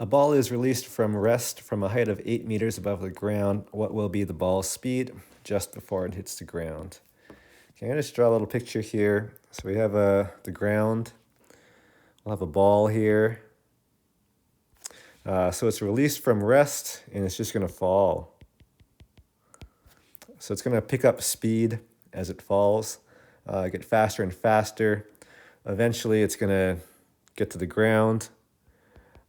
A ball is released from rest from a height of 8 meters above the ground. What will be the ball's speed just before it hits the ground? Okay, I'm going to just draw a little picture here. So we have the ground. We'll have a ball here. So it's released from rest, and it's just going to fall. So it's going to pick up speed as it falls, get faster and faster. Eventually, it's going to get to the ground.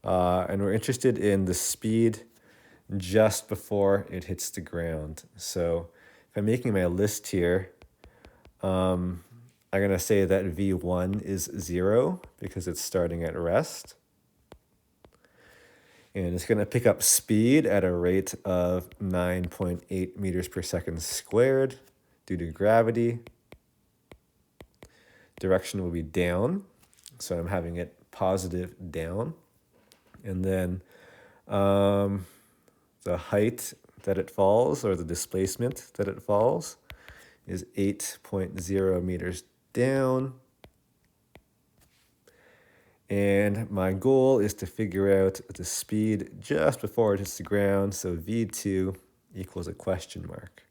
And we're interested in the speed just before it hits the ground. So if I'm making my list here, I'm going to say that V1 is 0 because it's starting at rest. And it's going to pick up speed at a rate of 9.8 meters per second squared due to gravity. Direction will be down, so I'm having it positive down. And then the height that it falls, or the displacement that it falls, is 8.0 meters down. And my goal is to figure out the speed just before it hits the ground, so V2 equals a question mark.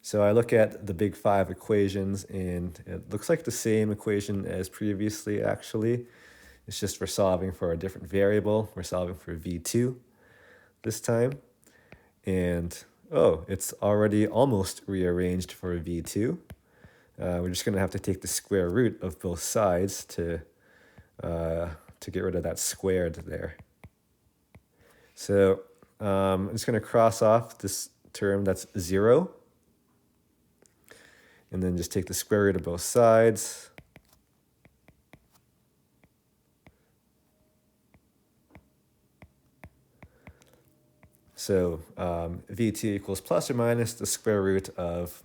So I look at the big 5 equations, and it looks like the same equation as previously, actually. It's just we're solving for a different variable. We're solving for V2 this time. And, oh, it's already almost rearranged for V2. We're just going to have to take the square root of both sides to get rid of that squared there. So I'm just going to cross off this term that's 0. And then just take the square root of both sides. So V2 equals plus or minus the square root of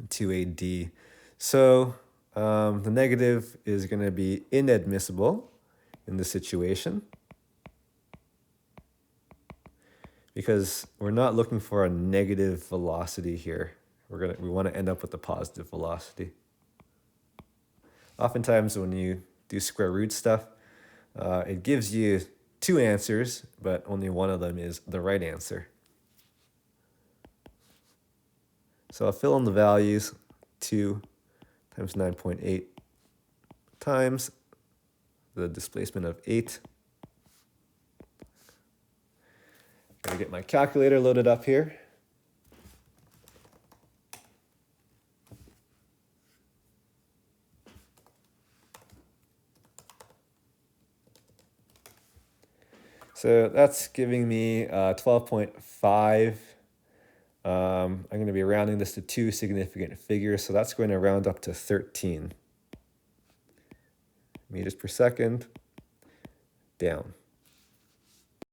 2AD. So the negative is going to be inadmissible in this situation because we're not looking for a negative velocity here. We want to end up with a positive velocity. Oftentimes when you do square root stuff, it gives you 2 answers, but only one of them is the right answer. So I'll fill in the values. 2 times 9.8 times the displacement of 8. Gotta get my calculator loaded up here. So that's giving me 12.5. I'm going to be rounding this to 2 significant figures, so that's going to round up to 13 meters per second down.